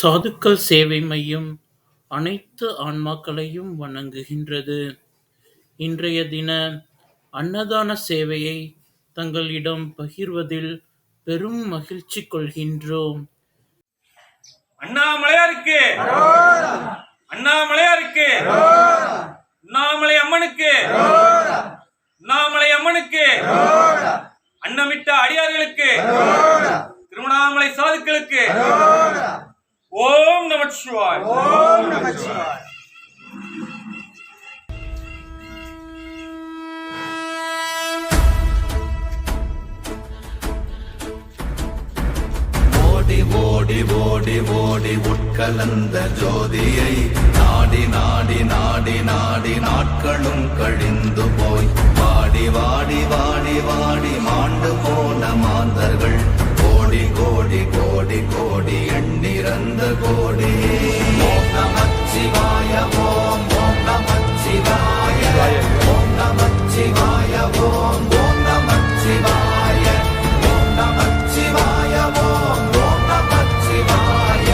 சாதுக்கள் சேவை மையம் அனைத்து ஆன்மாக்களையும் வணங்குகின்றது. இன்றைய தின அன்னதான சேவையை தங்களிடம் பகிர்வதில் பெரும் மகிழ்ச்சி கொள்கின்றோம். அண்ணாமலையாருக்கு, அண்ணாமலையாருக்கு, அண்ணாமலை அம்மனுக்கு, அண்ணாமலை அம்மனுக்கு, அன்னமிட்ட அடியார்களுக்கு, திருவண்ணாமலை சாதுக்களுக்கு ஓம் நமச்சிவாய். ஓம் நமச்சிவாய். ஓடி ஓடி ஓடி ஓடி உட்கலந்த ஜோதியை நாடி நாடி நாடி நாடி நாட்களும் கழிந்து போய் வாடி வாடி வாடி வாடி மாண்டு போன மாந்தர்கள் கோடி கோடி கோடி கோடி எண்ணிறந்த கோடி. ஓம் நமச்சிவாய ஓம் ஓம் நமச்சிவாய ஓம் நமச்சிவாய ஓம் ஓம் நமச்சிவாய ஓம் நமச்சிவாய ஓம் ஓம் நமச்சிவாய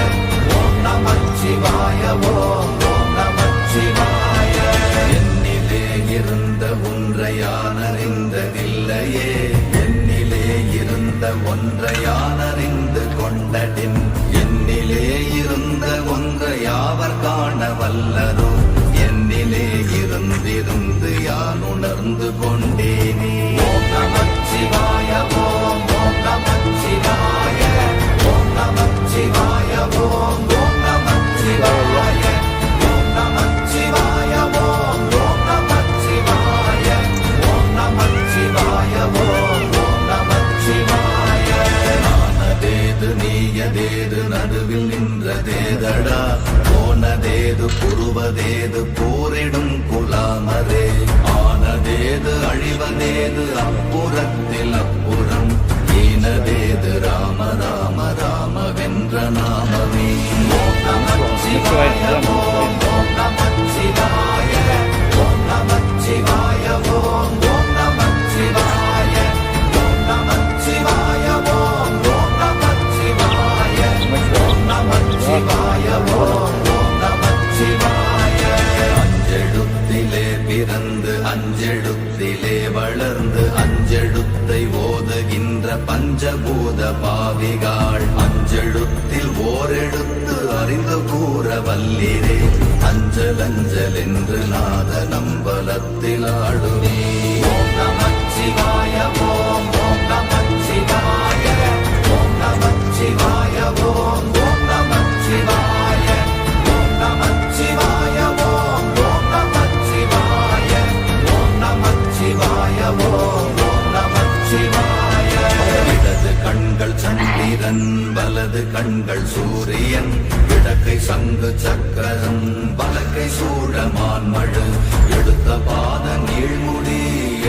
ஓம் நமச்சிவாய ஓம் ஓம் நமச்சிவாய. என்னிலே இருந்த ஒன்றை யான் அறிந்ததில்லையே, என்னிலே இருந்த ஒன்றை யான் அறிந்து கொண்டடின், என்னிலே இருந்த ஒன்றை யாவர் காண வல்லரோ, என்னிலே இருந்திருந்து யான் உணர்ந்து கொண்டேனே. ஓம் நமச்சிவாய ஓம் ஓம் நமச்சிவாய ஓம் நமச்சிவாய ஓம் ஓம் நமச்சிவாய ஓம் நமச்சிவாய ஓம் ஓம் நமச்சிவாய ஓம் நமச்சிவாய ஓம் ஓம் நமச்சிவாய. ஆனதேது நீயதேது நடுவில் நின்றதேதடா, போனதேது புருவதேது போரிடும் குலாமரே, ஆனதேது அழிவதேது அப்புறத்தில் அப்புறம், ஈனதேது ராம ராம ராம வென்ற நாமமே. ஓம் நமச்சிவாய ஓம் ஓம் நமச்சிவாய ஓம் நமச்சிவாய ஓம் ஓம் நமச்சிவாய ஓம் நமச்சிவாய ஓம் ஓம் நமச்சிவாய ஓம் நமச்சிவாய ஓம் ஓம் நமச்சிவாய. அஞ்செழுத்திலே பிறந்து அஞ்செழுத்திலே வளர்ந்து அஞ்செழுத்தை ஓதுகின்ற பஞ்சபூத பாவிகாள், அஞ்செழுத்தில் ஓரெழுத்து அறிந்து கூற வல்லிரே, அஞ்சல் அஞ்சல் என்று நாத நம்பலத்தில் ஆடுவே. ஓம் நமச்சிவாய ஓம் ஓம் நமச்சிவாய ஓம் நமச்சிவாய ஓம் ஓம் நமச்சிவாய ஓம் நமச்சிவாய ஓம் ஓம் நமச்சிவாய ஓம் நமச்சிவாய ஓம் ஓம் நமச்சிவாய. இடது கண்கள் சந்திரன் வலது கண்கள் சூரியன், இடக்கை சங்கு சக்கரம் வலக்கை சூழமான் மழு, எடுத்த பாத நீழ்முடி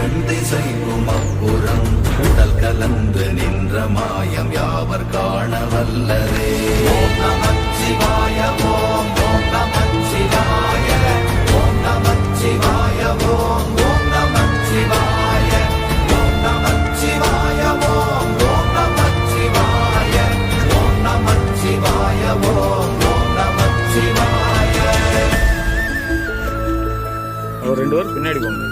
எண் திசைக்கும் அப்புறம், உடல் கலந்து நின்ற மாயம் யாவர் காண வல்லரே. ஓம் நமச்சிவாய ஓம் ஓம் நமச்சிவாய ஓம் நமச்சிவாய ஓம் ஓம் நமச்சிவாய ஓம் நமச்சிவாய ஓம் ஓம் நமச்சிவாய ஓம் நமச்சிவாய ஓம் ஓம் நமச்சிவாய. ஒரு 2 பேர் பின்னாடி போங்க.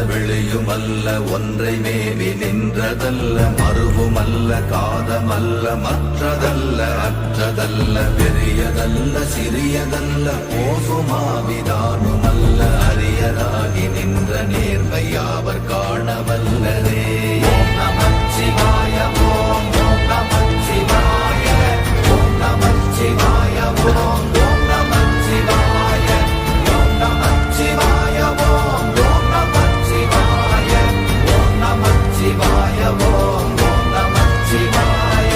வெளியுமல்ல ஒன்றை மேவி நின்றதல்ல, மறுவுமல்ல காதமல்ல மற்றதல்ல அற்றதல்ல, பெரியதல்ல சிறியதல்ல போசுமாவிதானுமல்ல, அரியராகி நின்ற நேர்மை யாவர் காண வல்லரே. ஓம் நமச்சிவாய ஓம் ஓம் நமச்சிவாய ஓம் நமச்சிவாய ஓம் ஓம் நமச்சிவாய ஓம் நமச்சிவாய ஓம் ஓம் நமச்சிவாய ஓம் நமச்சிவாய ஓம் ஓம் நமச்சிவாய.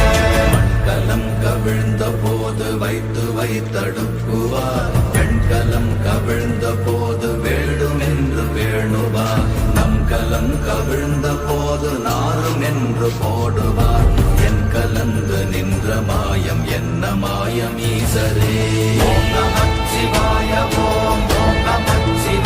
மண்கலம் கவிழ்ந்த போது வைத்து வைத்தடுக்குவார், பெண்கலம் கவிழ்ந்த போது வேண்டுமென்று வேணுவார், நம் கலம் கவிழ்ந்த போது நாரும் என்று போடுவார், என் கலந்து நின்ற மாயம் என்ன மாயம் ஈசரே. ஓம் நமச்சிவாய ஓம் ஓம் நமச்சிவாய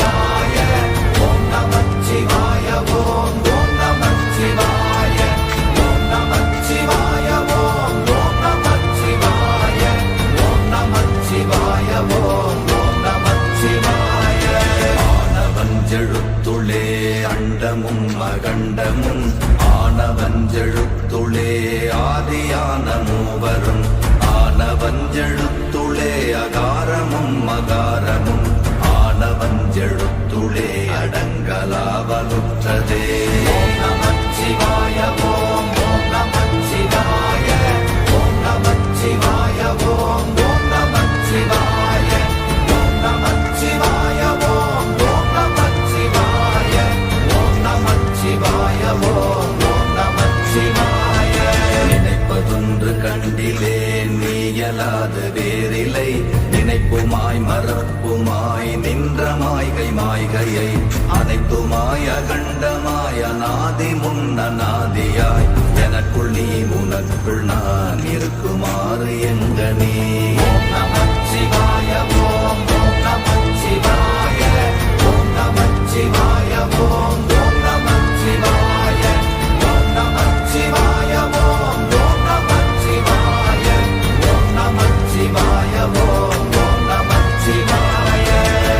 வேதமும் அகண்டமும் ஆனவஞ்செழுத்துளே ஆதியான மூவரும் ஆனவஞ்செழுத்துளே அகாரமும் மகாரமும் ஆனவஞ்செழுத்துளே அடங்கலாவலுற்றதே. ஓம் நமச்சிவாய ஓம் ஓம் நமச்சிவாய ஓம் நமச்சிவாய ஓம் ஓம் நமச்சிவாய ஓம் நமச்சிவாய ஓம் ஓம் நமச்சிவாய ஓம் நமச்சிவாய ஓம் ஓம் நமச்சிவாய. நினைப்பதொன்று கண்டிலே நீயலாது வேறில்லை நினைப்புமாய் மறப்புமாய் நின்ற மாய்கை மாய்கையை அனைத்துமாய் அகண்டமாய் அநாதி முன்னநாதியாய் எனக்குள் நீ உனக்குள் நான் இருக்குமாறு எங்கனே. ஓம் நமச்சிவாய ஓம் ஓம் நமச்சிவாய ஓம் நமச்சிவாய ஓம் ஓம் நமச்சிவாய ஓம் நமச்சிவாய ஓம் ஓம் நமச்சிவாய ஓம் நமச்சிவாய ஓம் ஓம் நமச்சிவாய.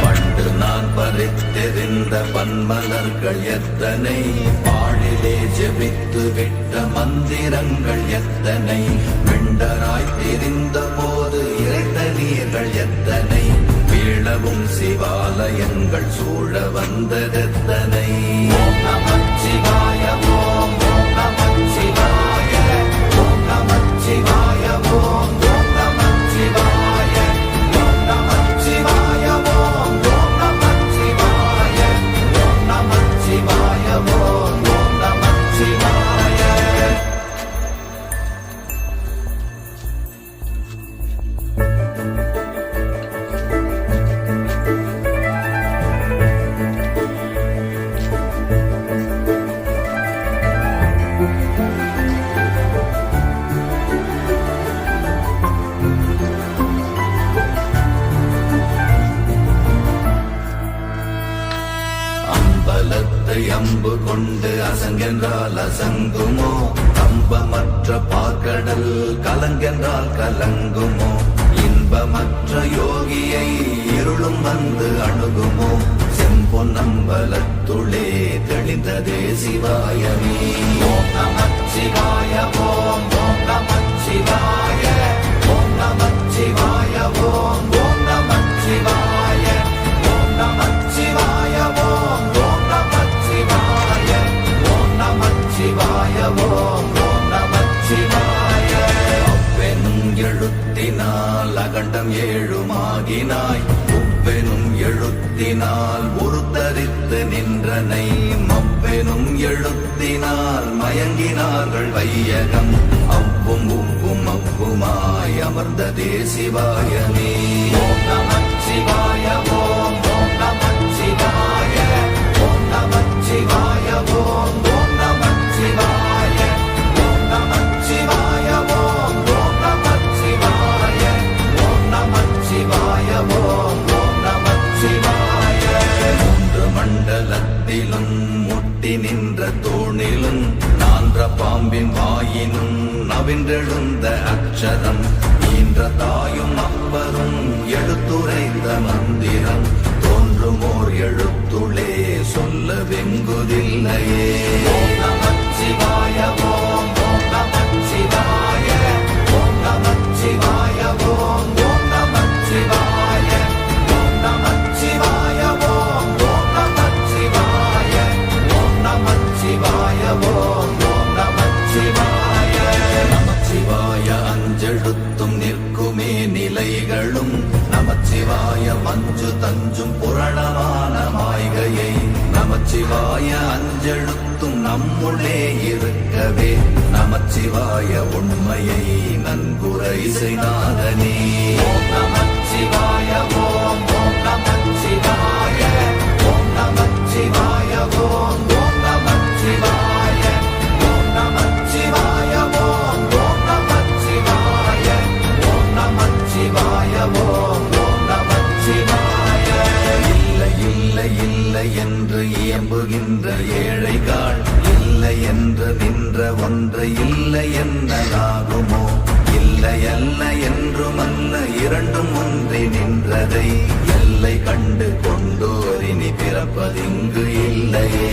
பண்டு நான் பறித்தெறிந்த பன்மலர்கள் எத்தனை பாழிலே ஜெபித்து விட்ட மந்திரங்கள் எத்தனை விண்டராய் தெரிந்த போது இறைத்த நீர்கள் எத்தனை வீழவும் சிவாலயங்கள் சூழ வந்ததெத்தனை. ஓம் நமச்சிவாய ஓம் ஓம் நமச்சிவாய ஓம் நமச்சிவாய ஓம் ஓம் நமச்சிவாய ஓம் நமச்சிவாய ஓம் ஓம் நமச்சிவாய ஓம் நமச்சிவாய ஓம் ஓம் நமச்சிவாய. அம்பலத்தை அம்பு கொண்டு அசங்கென்றால் அசங்குமோ கம்பமற்ற பாக்கடல் கலங்கென்றால் கலங்குமோ இன்பமற்ற யோகியை இருளும் வந்து அணுகுமோ செம்பொன்னம்பலத்துளே தெளிந்ததே சிவாயமே. ஓம் நமச்சிவாய ஓம் ஓம் நமச்சிவாய ஓம் நமச்சிவாய ஓம் ஓம் நமச்சிவாய ஓம் நமச்சிவாய ஓம் ஓம் நமச்சிவாய ஓம் நமச்சிவாய ஓம் ஓம் நமச்சிவாய. அவ்வெனும் எழுத்தினால் அகண்டம் ஏழுமாகினாய் உவ்வெனும் எழுத்தினால் உருத்தரித்து நின்றனை மவ்வெனும் எழுத்தினால் மயங்கினார்கள் வையகம் அவ்வும் உவ்வும் அவ்வுமாய் அமர்ந்ததே சிவாயமே. ஓம் நமச்சிவாய ஓம் ஓம் நமச்சிவாய ஓம் நமச்சிவாய ஓம் ஓம் நமச்சிவாய ஓம் நமச்சிவாய ஓம் ஓம் நமச்சிவாய ஓம் நமச்சிவாய ஓம் ஓம் நமச்சிவாய. மூன்று மண்டலத்திலும் முட்டி நின்ற தூணிலும் நான்ற பாம்பின் வாயினும் நவின்றெழுந்த அக்ஷரம் ஈன்ற தாயும் அப்பரும் எடுத்துரைத்த மந்திரம் தோன்றுமோர் எழுத்துளே சொல்ல வெங்குதில்லையே. ஓம் நமச்சிவாய ஓம் ஓம் நமச்சிவாய ஓம் நமச்சிவாய ஓம் ஓம் நமச்சிவாய ஓம் நமச்சிவாய ஓம் ஓம் நமச்சிவாய ஓம் நமச்சிவாய ஓம் ஓம் நமச்சிவாய. நமச்சிவாய அஞ்செழுத்தும் நிற்குமே நிலைகளும் நமச்சிவாய மஞ்சு தஞ்சும் புரணமான மாய்கையை நமச்சிவாய அஞ்செழுத்தும் நம்முள்ளே இருக்கவே நமச்சிவாய உண்மையை நன்குரை செய்நாதனே. ஓம் நமச்சிவாய ஓம் ஓம் நமச்சிவாய ஓம் நமச்சிவாய ஓம் ஓம் நமச்சிவாய ஓம் நமச்சிவாய ஓம் ஓம் நமச்சிவாய ஓம் நமச்சிவாய ஓம் ஓம் நமச்சிவாய. இல்லை இல்லை இல்லை என்று இயம்புகின்ற ஏழைகள் இல்லை என்று நின்ற ஒன்றை இல்லை என்னலாகுமோ இல்லை அல்ல என்றுமல்ல இரண்டும் ஒன்றி நின்றதை எல்லை கண்டு கொண்டோரினி பிறப்பதிங்கு இல்லையே.